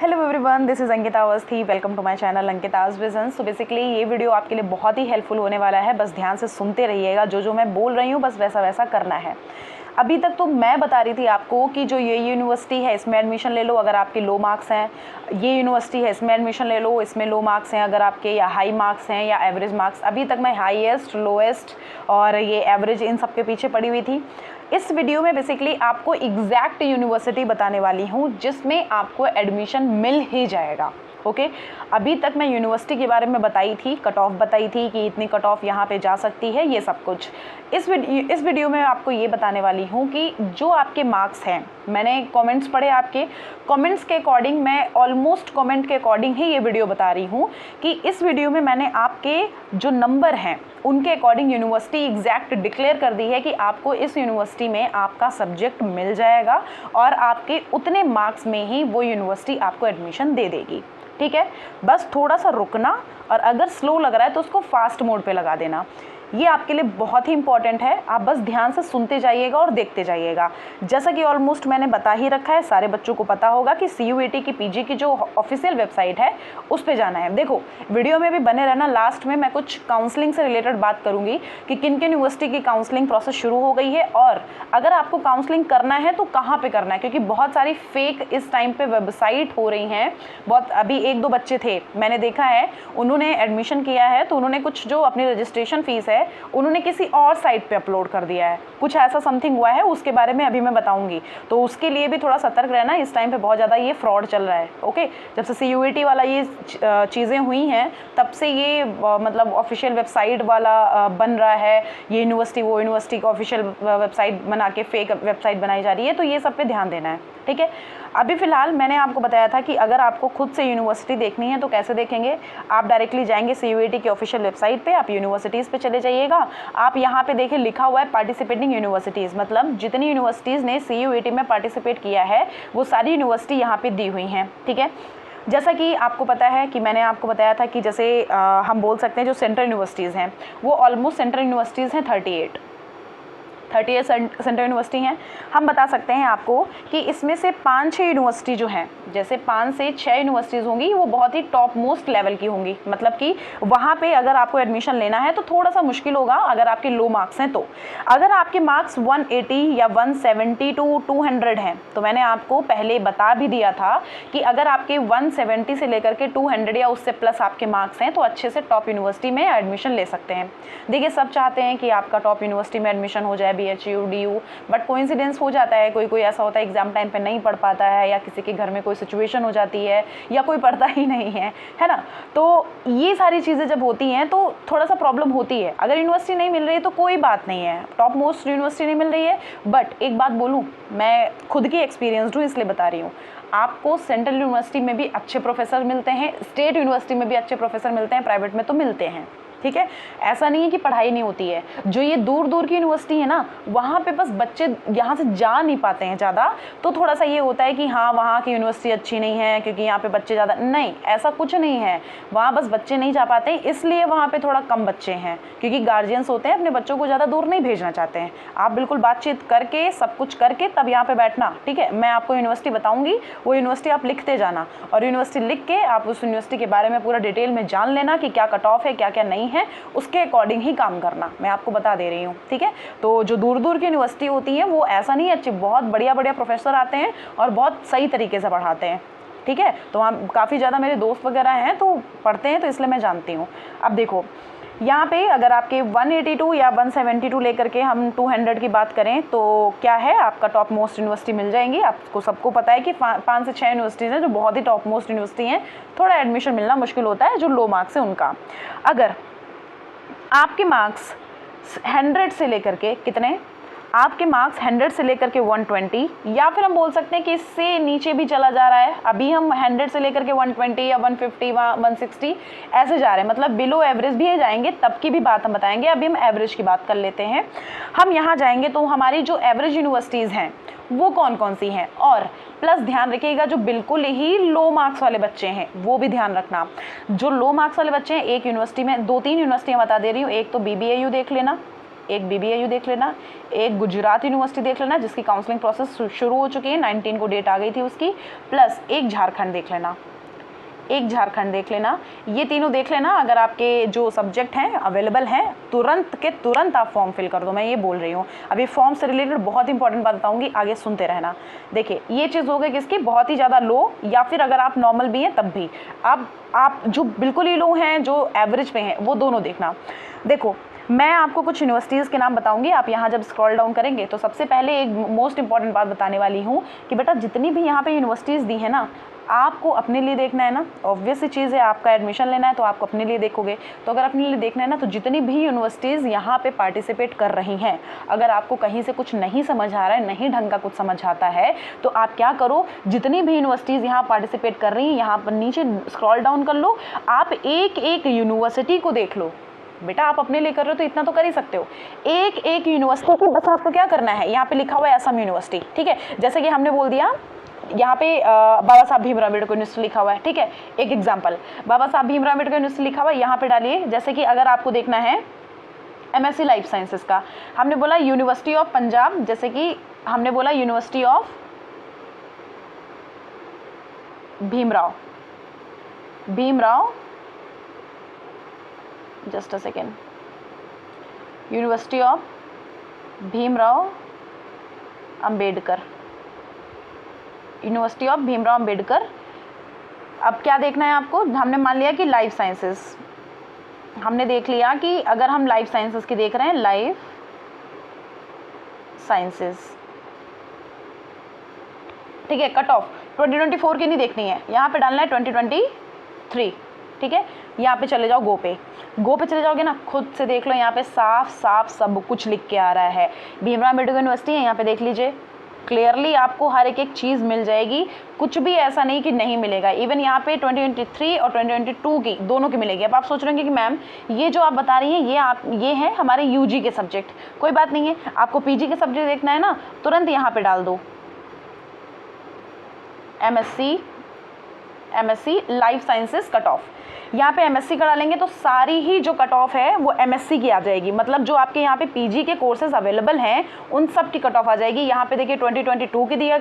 Hello everyone, this is Ankita Awasthi. Welcome to my channel Ankita's vision. So basically ये video आपके लिए बहुत ही हेल्पफुल होने वाला है। बस ध्यान से सुनते रहिएगा, जो मैं बोल रही हूँ बस वैसा वैसा करना है। अभी तक तो मैं बता रही थी आपको कि जो ये यूनिवर्सिटी है इसमें एडमिशन ले लो अगर आपके लो मार्क्स हैं, ये यूनिवर्सिटी है इसमें एडमिशन ले लो, इसमें लो मार्क्स हैं अगर आपके, या हाई मार्क्स हैं या एवरेज मार्क्स। अभी तक मैं हाईएस्ट, लोएस्ट और ये एवरेज इन सब के पीछे पड़ी हुई थी। इस वीडियो में बेसिकली आपको एग्जैक्ट यूनिवर्सिटी बताने वाली हूँ जिसमें आपको एडमिशन मिल ही जाएगा। ओके अभी तक मैं यूनिवर्सिटी के बारे में बताई थी, कट ऑफ बताई थी कि इतनी कट ऑफ यहाँ पे जा सकती है, ये सब कुछ। इस वीडियो में आपको ये बताने वाली हूँ कि जो आपके मार्क्स हैं, मैंने कमेंट्स पढ़े, आपके कमेंट्स के अकॉर्डिंग, मैं ऑलमोस्ट कमेंट के अकॉर्डिंग ही ये वीडियो बता रही हूँ कि इस वीडियो में मैंने आपके जो नंबर हैं उनके अकॉर्डिंग यूनिवर्सिटी एग्जैक्ट डिक्लेयर कर दी है कि आपको इस यूनिवर्सिटी में आपका सब्जेक्ट मिल जाएगा और आपके उतने मार्क्स में ही वो यूनिवर्सिटी आपको एडमिशन दे देगी। ठीक है, बस थोड़ा सा रुकना और अगर स्लो लग रहा है तो उसको फास्ट मोड पे लगा देना। ये आपके लिए बहुत ही इंपॉर्टेंट है। आप बस ध्यान से सुनते जाइएगा और देखते जाइएगा। जैसा कि ऑलमोस्ट मैंने बता ही रखा है, सारे बच्चों को पता होगा कि CUET की PG की जो ऑफिशियल वेबसाइट है उस पे जाना है। देखो वीडियो में भी बने रहना, लास्ट में मैं कुछ काउंसलिंग से रिलेटेड बात करूंगी कि किन किन यूनिवर्सिटी की काउंसलिंग प्रोसेस शुरू हो गई है और अगर आपको काउंसलिंग करना है तो कहाँ पर करना है, क्योंकि बहुत सारी फेक इस टाइम पर वेबसाइट हो रही हैं। बहुत अभी एक दो बच्चे थे मैंने देखा है, उन्होंने एडमिशन किया है तो उन्होंने कुछ जो अपनी रजिस्ट्रेशन फीस है उन्होंने किसी और साइट पे अपलोड कर दिया है, कुछ ऐसा समथिंग हुआ है, उसके बारे में अभी मैं बताऊंगी। तो उसके लिए भी थोड़ा सतर्क रहना, इस टाइम पे बहुत ज़्यादा ये फ्रॉड चल रहा है। ओके, जब से CUET वाला ये चीज़ें हुई हैं तब से ये मतलब ऑफिशियल वेबसाइट वाला बन रहा है, ये यूनिवर्सिटी वो यूनिवर्सिटी का ऑफिशियल वेबसाइट बना के फेक वेबसाइट बनाई जा रही है। तो ये सब पे ध्यान देना है, ठीक है। अभी फ़िलहाल मैंने आपको बताया था कि अगर आपको खुद से यूनिवर्सिटी देखनी है तो कैसे देखेंगे। आप डायरेक्टली जाएंगे CUET की ऑफिशियल वेबसाइट पे, आप यूनिवर्सिटीज़ पे चले जाइएगा। आप यहाँ पे देखिए लिखा हुआ है पार्टिसिपेटिंग यूनिवर्सिटीज़, मतलब जितनी यूनिवर्सिटीज़ ने CUET में पार्टिसिपेट किया है वो सारी यूनिवर्सिटी यहाँ पर दी हुई हैं, ठीक है। जैसा कि आपको पता है कि मैंने आपको बताया था कि जैसे हम बोल सकते हैं जो सेंट्रल यूनिवर्सिटीज़ हैं वो ऑलमोस्ट सेंट्रल यूनिवर्सिटीज़ हैं 38 सेंट्रल यूनिवर्सिटी हैं। हम बता सकते हैं आपको कि इसमें से 5-6 यूनिवर्सिटी जो हैं, जैसे 5 से 6 यूनिवर्सिटीज़ होंगी वो बहुत ही टॉप मोस्ट लेवल की होंगी, मतलब कि वहाँ पे अगर आपको एडमिशन लेना है तो थोड़ा सा मुश्किल होगा अगर आपके लो मार्क्स हैं। तो अगर आपके मार्क्स 180 या 170 टू 200 हैं तो मैंने आपको पहले बता भी दिया था कि अगर आपके 170 से लेकर के 200 या उससे प्लस आपके मार्क्स हैं तो अच्छे से टॉप यूनिवर्सिटी में एडमिशन ले सकते हैं। देखिए सब चाहते हैं कि आपका टॉप यूनिवर्सिटी में एडमिशन हो जाए, BHU DU, बट कोइंसिडेंस हो जाता है, कोई कोई ऐसा होता है एग्जाम टाइम पे नहीं पढ़ पाता है या किसी के घर में कोई सिचुएशन हो जाती है या कोई पढ़ता ही नहीं है ना। तो ये सारी चीज़ें जब होती हैं तो थोड़ा सा प्रॉब्लम होती है। अगर यूनिवर्सिटी नहीं मिल रही है तो कोई बात नहीं है, टॉप मोस्ट यूनिवर्सिटी नहीं मिल रही है, बट एक बात बोलूँ, मैं खुद की एक्सपीरियंस हूँ इसलिए बता रही हूँ, आपको सेंट्रल यूनिवर्सिटी में भी अच्छे प्रोफेसर मिलते हैं, स्टेट यूनिवर्सिटी में भी अच्छे प्रोफेसर मिलते हैं, प्राइवेट में तो मिलते हैं, ठीक है। ऐसा नहीं है कि पढ़ाई नहीं होती है। जो ये दूर दूर की यूनिवर्सिटी है ना, वहाँ पे बस बच्चे यहाँ से जा नहीं पाते हैं ज़्यादा, तो थोड़ा सा ये होता है कि हाँ वहाँ की यूनिवर्सिटी अच्छी नहीं है क्योंकि यहाँ पे बच्चे ज़्यादा, नहीं ऐसा कुछ नहीं है। वहाँ बस बच्चे नहीं जा पाते हैं इसलिए वहाँ पे थोड़ा कम बच्चे हैं, क्योंकि गार्जियंस होते हैं अपने बच्चों को ज़्यादा दूर नहीं भेजना चाहते हैं। आप बिल्कुल बातचीत करके सब कुछ करके तब यहाँ पर बैठना, ठीक है। मैं आपको यूनिवर्सिटी बताऊँगी, वो यूनिवर्सिटी आप लिखते जाना और यूनिवर्सिटी लिख के आप उस यूनिवर्सिटी के बारे में पूरा डिटेल में जान लेना कि क्या कट ऑफ है क्या क्या नहीं है, उसके अकॉर्डिंग ही काम करना, मैं आपको बता दे रही हूँ, ठीक है। तो जो दूर दूर की यूनिवर्सिटी होती है वो ऐसा नहीं है, अच्छे बहुत बढ़िया बढ़िया प्रोफेसर आते हैं और बहुत सही तरीके से पढ़ाते हैं, ठीक है। तो वहाँ काफ़ी ज़्यादा मेरे दोस्त वगैरह हैं तो पढ़ते हैं, तो इसलिए मैं जानती हूँ। अब देखो यहाँ पे अगर आपके 182 या 172 लेकर के हम 200 की बात करें तो क्या है, आपका टॉप मोस्ट यूनिवर्सिटी मिल जाएंगी। आपको सबको पता है कि 5 से 6 यूनिवर्सिटीज़ हैं जो बहुत ही टॉप मोस्ट यूनिवर्सिटी हैं, थोड़ा एडमिशन मिलना मुश्किल होता है जो लो मार्क्स है उनका। अगर आपके मार्क्स 100 से लेकर के कितने, आपके मार्क्स 100 से लेकर के 120 या फिर हम बोल सकते हैं कि इससे नीचे भी चला जा रहा है, अभी हम 100 से लेकर के 120 या 150 160 ऐसे जा रहे हैं, मतलब बिलो एवरेज भी जाएंगे, तब की भी बात हम बताएंगे। अभी हम एवरेज की बात कर लेते हैं। हम यहाँ जाएंगे तो हमारी जो एवरेज यूनिवर्सिटीज़ हैं वो कौन कौन सी हैं, और प्लस ध्यान रखिएगा जो बिल्कुल ही लो मार्क्स वाले बच्चे हैं वो भी ध्यान रखना। जो लो मार्क्स वाले बच्चे हैं, एक यूनिवर्सिटी में 2-3 यूनिवर्सिटियाँ बता दे रही हूँ, एक तो BBAU देख लेना, एक BBAU देख लेना, एक गुजरात यूनिवर्सिटी देख लेना जिसकी काउंसलिंग प्रोसेस शुरू हो चुकी है, 19 को डेट आ गई थी उसकी, प्लस एक झारखंड देख लेना, एक झारखंड देख लेना। ये तीनों देख लेना। अगर आपके जो सब्जेक्ट हैं अवेलेबल हैं, तुरंत के तुरंत आप फॉर्म फिल कर दो। मैं ये बोल रही हूँ। अभी फॉर्म से रिलेटेड बहुत इंपॉर्टेंट बात बताऊंगी, आगे सुनते रहना। देखिए ये चीज़ हो गई किसकी, बहुत ही ज़्यादा लो, या फिर अगर आप नॉर्मल भी हैं तब भी। अब आप जो बिल्कुल ही लो हैं, जो एवरेज पे हैं, वो दोनों देखना। देखो मैं आपको कुछ यूनिवर्सिटीज़ के नाम बताऊंगी। आप यहाँ जब स्क्रॉल डाउन करेंगे तो सबसे पहले एक मोस्ट इंपॉर्टेंट बात बताने वाली हूँ कि बेटा जितनी भी यहाँ पे यूनिवर्सिटीज़ दी है ना, आपको अपने लिए देखना है ना। ऑब्वियस चीज़ है, आपका एडमिशन लेना है तो आपको अपने लिए देखोगे। तो अगर अपने लिए देखना है ना, तो जितनी भी यूनिवर्सिटीज़ यहाँ पे पार्टिसिपेट कर रही हैं, अगर आपको कहीं से कुछ नहीं समझ आ रहा है, नहीं ढंग का कुछ समझ आता है, तो आप क्या करो, जितनी भी यूनिवर्सिटीज़ यहाँ पार्टिसिपेट कर रही हैं, यहाँ पर नीचे स्क्रॉल डाउन कर लो, आप एक एक यूनिवर्सिटी को देख लो। बेटा आप अपने लिए कर रहे हो तो इतना तो कर ही सकते हो। एक एक यूनिवर्सिटी की बस आपको क्या करना है, यहाँ पे लिखा हुआ है असम यूनिवर्सिटी, ठीक है। जैसे कि हमने बोल दिया यहाँ पे बाबा साहब भीमराव अम्बेडकर यूनिवर्सिटी लिखा हुआ है, ठीक है। एक एग्जांपल, बाबा साहब भीमराव अम्बेडकर यूनिवर्सिटी लिखा हुआ है, यहाँ पे डालिए। जैसे कि अगर आपको देखना है MSc लाइफ साइंसेस का, हमने बोला यूनिवर्सिटी ऑफ पंजाब, जैसे कि हमने बोला university of Bhimrao, just a second, university of Bhimrao Ambedkar, university of Bhimrao Ambedkar. अब क्या देखना है आपको, हमने मान लिया कि लाइफ साइंसेस, हमने देख लिया कि अगर हम लाइफ साइंसेस की देख रहे हैं, लाइफ साइंसेस, ठीक है। कट ऑफ 2024 की नहीं देखनी है, यहाँ पे डालना है 2023, ठीक है। यहाँ पे चले जाओ, गो पे चले जाओगे ना, खुद से देख लो, यहाँ पे साफ साफ सब कुछ लिख के आ रहा है। भीमराव अम्बेडकर यूनिवर्सिटी है, यहाँ पे देख लीजिए, क्लियरली आपको हर एक चीज़ मिल जाएगी, कुछ भी ऐसा नहीं कि नहीं मिलेगा। इवन यहाँ पे 2023 और 2022 की दोनों की मिलेगी। अब आप सोच रहे होंगे कि मैम ये जो आप बता रही हैं ये है हमारे UG के सब्जेक्ट, कोई बात नहीं है। आपको PG के सब्जेक्ट देखना है ना, तुरंत यहाँ पे डाल दो MSc life sciences cut off. यहाँ पे MSc का डालेंगे तो सारी ही जो कट ऑफ है वो MSc की आ जाएगी। मतलब जो आपके यहाँ पे PG के कोर्सेज अवेलेबल हैं उन सब की कट ऑफ आ जाएगी। यहाँ पे देखिए 2022 की दिया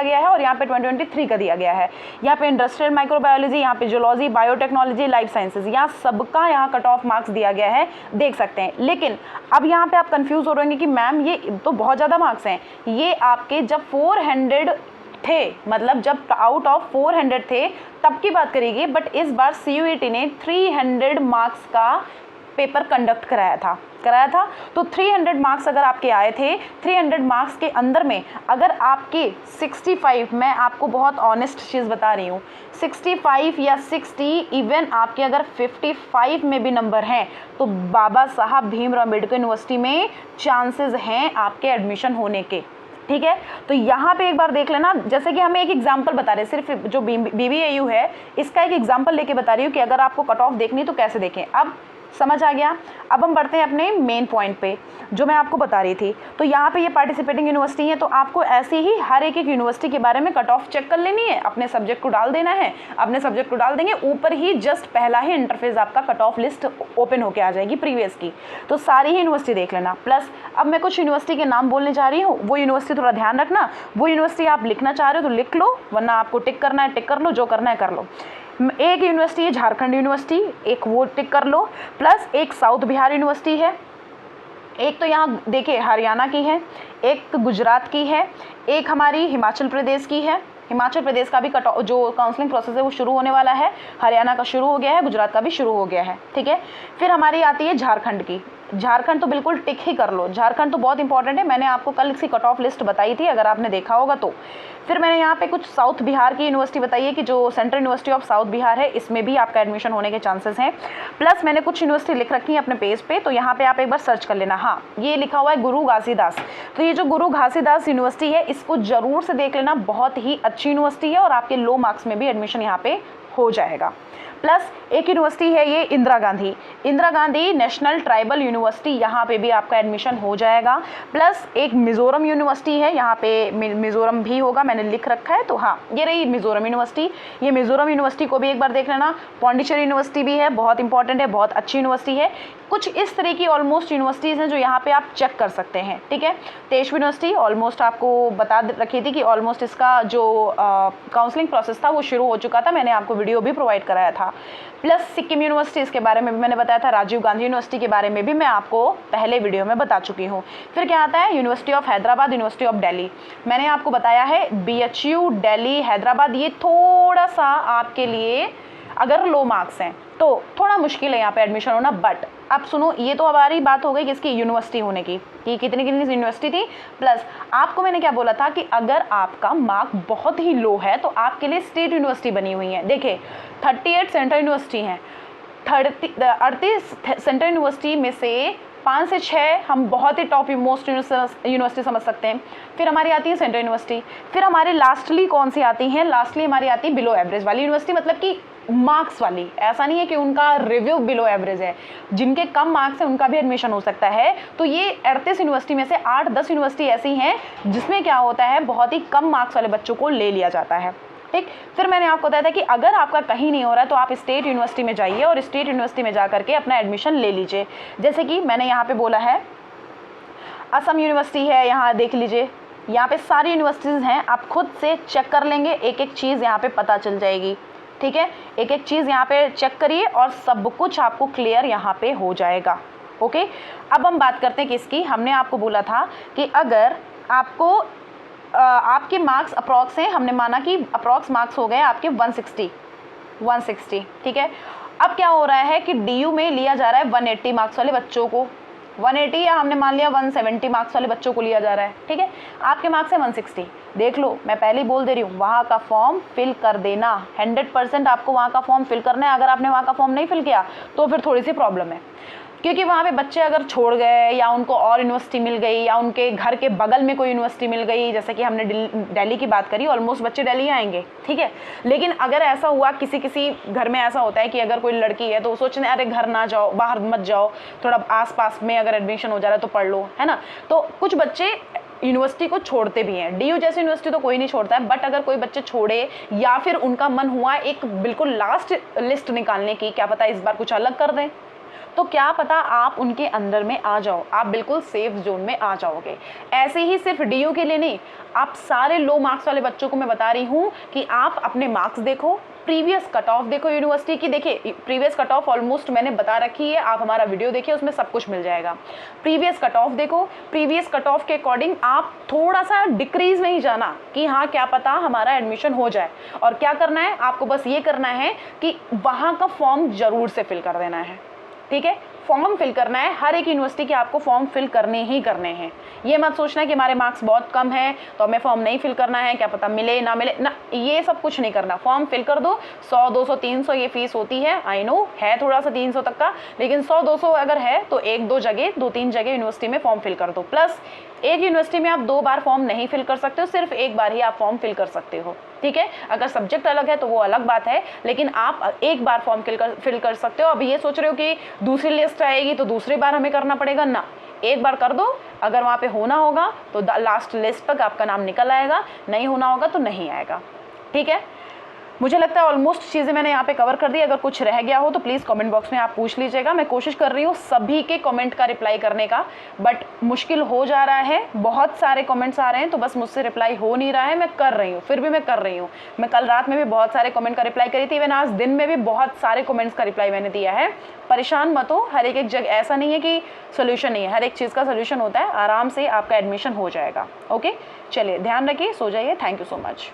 गया है और यहाँ पे 2023 का दिया गया है। यहाँ पे इंडस्ट्रियल माइक्रोबायोलॉजी, यहाँ पे जूलॉजी, बायोटेक्नोलॉजी, लाइफ साइंसेज, यहाँ सबका यहाँ कट ऑफ मार्क्स दिया गया है, देख सकते हैं। लेकिन अब यहाँ पे आप कन्फ्यूज हो रहे होंगे कि मैम ये तो बहुत ज़्यादा मार्क्स हैं। ये आपके जब 400 थे, मतलब जब आउट ऑफ 400 थे तब की बात करेगी, बट इस बार CUET ने 300 मार्क्स का पेपर कंडक्ट कराया था। तो 300 मार्क्स अगर आपके आए थे, 300 मार्क्स के अंदर में अगर आपके 65, मैं आपको बहुत ऑनेस्ट चीज़ बता रही हूँ, 65 या 60, इवन आपके अगर 55 में भी नंबर हैं तो बाबा साहब भीमराव अम्बेडकर यूनिवर्सिटी में चांसेस हैं आपके एडमिशन होने के, ठीक है। तो यहाँ पे एक बार देख लेना। जैसे कि हमें एक एग्जांपल बता रहे, सिर्फ जो BBAU है इसका एक एग्जांपल लेके बता रही हूँ कि अगर आपको कट ऑफ देखनी तो कैसे देखें। अब समझ आ गया। अब हम बढ़ते हैं अपने मेन पॉइंट पे जो मैं आपको बता रही थी। तो यहाँ पे ये पार्टिसिपेटिंग यूनिवर्सिटी है, तो आपको ऐसे ही हर एक यूनिवर्सिटी के बारे में कट ऑफ चेक कर लेनी है, अपने सब्जेक्ट को डाल देना है, अपने सब्जेक्ट को डाल देंगे, ऊपर ही जस्ट पहला ही इंटरफेस आपका कट ऑफ लिस्ट ओपन होकर आ जाएगी प्रीवियस की। तो सारी ही यूनिवर्सिटी देख लेना। प्लस अब मैं कुछ यूनिवर्सिटी के नाम बोलने जा रही हूँ, वो यूनिवर्सिटी थोड़ा ध्यान रखना। वो यूनिवर्सिटी आप लिखना चाह रहे हो तो लिख लो, वरना आपको टिक करना है टिक कर लो, जो करना है कर लो। एक यूनिवर्सिटी है झारखंड यूनिवर्सिटी, एक वो टिक कर लो। प्लस एक साउथ बिहार यूनिवर्सिटी है, एक तो यहाँ देखिए हरियाणा की है, एक गुजरात की है, एक हमारी हिमाचल प्रदेश की है। हिमाचल प्रदेश का भी जो काउंसलिंग प्रोसेस है वो शुरू होने वाला है। हरियाणा का शुरू हो गया है, गुजरात का भी शुरू हो गया है, ठीक है। फिर हमारी आती है झारखंड की। झारखंड तो बिल्कुल टिक ही कर लो, झारखंड तो बहुत इंपॉर्टेंट है। मैंने आपको कल इसकी कट ऑफ लिस्ट बताई थी, अगर आपने देखा होगा तो। फिर मैंने यहाँ पे कुछ साउथ बिहार की यूनिवर्सिटी बताई है कि जो central university of south Bihar है, इसमें भी आपका एडमिशन होने के चांसेस हैं। प्लस मैंने कुछ यूनिवर्सिटी लिख रखी है अपने पेज पे, तो यहाँ पे आप एक बार सर्च कर लेना। हाँ, ये लिखा हुआ है गुरु घासीदास। तो ये जो गुरु घासीदास यूनिवर्सिटी है, इसको जरूर से देख लेना, बहुत ही अच्छी यूनिवर्सिटी है और आपके लो मार्क्स में भी एडमिशन यहाँ पे हो जाएगा। प्लस एक यूनिवर्सिटी है ये Indira Gandhi national tribal university, यहाँ पे भी आपका एडमिशन हो जाएगा। प्लस एक मिज़ोरम यूनिवर्सिटी है, यहाँ पे मिज़ोरम भी होगा, मैंने लिख रखा है, तो हाँ ये रही मिज़ोरम यूनिवर्सिटी। ये मिज़ोरम यूनिवर्सिटी को भी एक बार देख लेना। पौंडीचेरी यूनिवर्सिटी भी है, बहुत इंपॉर्टेंट है, बहुत अच्छी यूनिवर्सिटी है। कुछ इस तरह की ऑलमोस्ट यूनिवर्सिटीज़ हैं जो यहाँ पे आप चेक कर सकते हैं, ठीक है। तेजपुर यूनिवर्सिटी ऑलमोस्ट आपको बता रखी थी कि ऑलमोस्ट इसका जो काउंसलिंग प्रोसेस था वो शुरू हो चुका था, मैंने आपको वीडियो भी प्रोवाइड कराया था। प्लस सिक्किम यूनिवर्सिटी, इसके बारे में भी मैंने बताया था। राजीव गांधी यूनिवर्सिटी के बारे में भी मैं आपको पहले वीडियो में बता चुकी हूँ। फिर क्या आता है, university of Hyderabad, university of Delhi, मैंने आपको बताया है BHU दिल्ली हैदराबाद, ये थोड़ा सा आपके लिए अगर लो मार्क्स हैं तो थोड़ा मुश्किल है यहाँ पे एडमिशन होना। बट अब सुनो, ये तो हमारी बात हो गई किसकी, यूनिवर्सिटी होने की, कि कितनी कितनी यूनिवर्सिटी थी। प्लस आपको मैंने क्या बोला था कि अगर आपका मार्क बहुत ही लो है तो आपके लिए स्टेट यूनिवर्सिटी बनी हुई है। देखिए 38 सेंट्रल यूनिवर्सिटी हैं, 38 सेंट्रल यूनिवर्सिटी में से 5 से 6 हम बहुत ही टॉप मोस्ट यूनिवर्सिटी समझ सकते हैं। फिर हमारी आती है सेंट्रल यूनिवर्सिटी। फिर हमारी लास्टली कौन सी आती हैं, लास्टली हमारी आती है बिलो एवरेज वाली यूनिवर्सिटी, मतलब कि मार्क्स वाली। ऐसा नहीं है कि उनका रिव्यू बिलो एवरेज है, जिनके कम मार्क्स हैं उनका भी एडमिशन हो सकता है। तो ये 38 यूनिवर्सिटी में से 8-10 यूनिवर्सिटी ऐसी हैं जिसमें क्या होता है, बहुत ही कम मार्क्स वाले बच्चों को ले लिया जाता है, ठीक। फिर मैंने आपको बताया था कि अगर आपका कहीं नहीं हो रहा है तो आप स्टेट यूनिवर्सिटी में जाइए और स्टेट यूनिवर्सिटी में जा करके अपना एडमिशन ले लीजिए। जैसे कि मैंने यहाँ पे बोला है असम यूनिवर्सिटी है, यहाँ देख लीजिए, यहाँ पे सारी यूनिवर्सिटीज़ हैं, आप खुद से चेक कर लेंगे, एक एक चीज़ यहाँ पे पता चल जाएगी, ठीक है। एक एक चीज़ यहाँ पे चेक करिए और सब कुछ आपको क्लियर यहाँ पे हो जाएगा, ओके। अब हम बात करते हैं किसकी, हमने आपको बोला था कि अगर आपको आपके मार्क्स अप्रॉक्स हैं, हमने माना कि अप्रॉक्स मार्क्स हो गए आपके 160, ठीक है। अब क्या हो रहा है कि DU में लिया जा रहा है 180 मार्क्स वाले बच्चों को, 180 या हमने मान लिया 170 मार्क्स वाले बच्चों को लिया जा रहा है, ठीक है। आपके मार्क्स है 160, देख लो मैं पहले ही बोल दे रही हूँ, वहाँ का फॉर्म फिल कर देना, 100% आपको वहाँ का फॉर्म फिल करना है। अगर आपने वहाँ का फॉर्म नहीं फिल किया तो फिर थोड़ी सी प्रॉब्लम है, क्योंकि वहाँ पे बच्चे अगर छोड़ गए या उनको और यूनिवर्सिटी मिल गई या उनके घर के बगल में कोई यूनिवर्सिटी मिल गई, जैसे कि हमने दिल्ली की बात करी, ऑलमोस्ट बच्चे दिल्ली आएंगे, ठीक है। लेकिन अगर ऐसा हुआ, किसी घर में ऐसा होता है कि अगर कोई लड़की है तो सोचने अरे घर ना जाओ, बाहर मत जाओ, थोड़ा आसपास में अगर एडमिशन हो जा रहा है तो पढ़ लो, है ना। तो कुछ बच्चे यूनिवर्सिटी को छोड़ते भी हैं। DU जैसी यूनिवर्सिटी तो कोई नहीं छोड़ता है, बट अगर कोई बच्चे छोड़े या फिर उनका मन हुआ एक बिल्कुल लास्ट लिस्ट निकालने की, क्या पता इस बार कुछ अलग कर दें, तो क्या पता आप उनके अंदर में आ जाओ, आप बिल्कुल सेफ जोन में आ जाओगे। ऐसे ही सिर्फ DU के लिए नहीं, आप सारे लो मार्क्स वाले बच्चों को मैं बता रही हूँ कि आप अपने मार्क्स देखो, प्रीवियस कट ऑफ देखो यूनिवर्सिटी की। देखिए प्रीवियस कट ऑफ ऑलमोस्ट मैंने बता रखी है, आप हमारा वीडियो देखिए, उसमें सब कुछ मिल जाएगा। प्रीवियस कट ऑफ देखो, प्रीवियस कट ऑफ के अकॉर्डिंग आप थोड़ा सा डिक्रीज नहीं जाना कि हाँ क्या पता हमारा एडमिशन हो जाए। और क्या करना है आपको, बस ये करना है कि वहाँ का फॉर्म जरूर से फिल कर देना है, ठीक है। फॉर्म फिल करना है, हर एक यूनिवर्सिटी के आपको फॉर्म फिल करने ही करने हैं। ये मत सोचना कि हमारे मार्क्स बहुत कम हैं तो हमें फॉर्म नहीं फिल करना है, क्या पता मिले ना मिले ना, ये सब कुछ नहीं करना। फॉर्म फिल कर दो, 100, 200, 300 ये फीस होती है, आई नो है थोड़ा सा 300 तक का, लेकिन 100, 200 अगर है तो 2-3 जगह यूनिवर्सिटी में फॉर्म फिल कर दो। प्लस एक यूनिवर्सिटी में आप 2 बार फॉर्म नहीं फिल कर सकते हो, सिर्फ 1 बार ही आप फॉर्म फिल कर सकते हो, ठीक है। अगर सब्जेक्ट अलग है तो वो अलग बात है, लेकिन आप 1 बार फॉर्म फिल कर सकते हो। अब ये सोच रहे हो कि दूसरी लिस्ट आएगी तो दूसरी बार हमें करना पड़ेगा, ना, 1 बार कर दो। अगर वहाँ पे होना होगा तो लास्ट लिस्ट तक आपका नाम निकल आएगा, नहीं होना होगा तो नहीं आएगा, ठीक है। मुझे लगता है ऑलमोस्ट चीज़ें मैंने यहाँ पे कवर कर दी। अगर कुछ रह गया हो तो प्लीज़ कमेंट बॉक्स में आप पूछ लीजिएगा। मैं कोशिश कर रही हूँ सभी के कमेंट का रिप्लाई करने का, बट मुश्किल हो जा रहा है, बहुत सारे कमेंट्स आ रहे हैं तो बस मुझसे रिप्लाई हो नहीं रहा है। मैं कर रही हूँ, फिर भी मैं कर रही हूँ। मैं कल रात में भी बहुत सारे कमेंट का रिप्लाई करी थी, इवन आज दिन में भी बहुत सारे कमेंट्स का रिप्लाई मैंने दिया है। परेशान मत हो, हर एक जगह ऐसा नहीं है कि सोल्यूशन नहीं है, हर एक चीज़ का सोल्यूशन होता है, आराम से आपका एडमिशन हो जाएगा। ओके, चलिए ध्यान रखिए, सो जाइए। Thank you so much.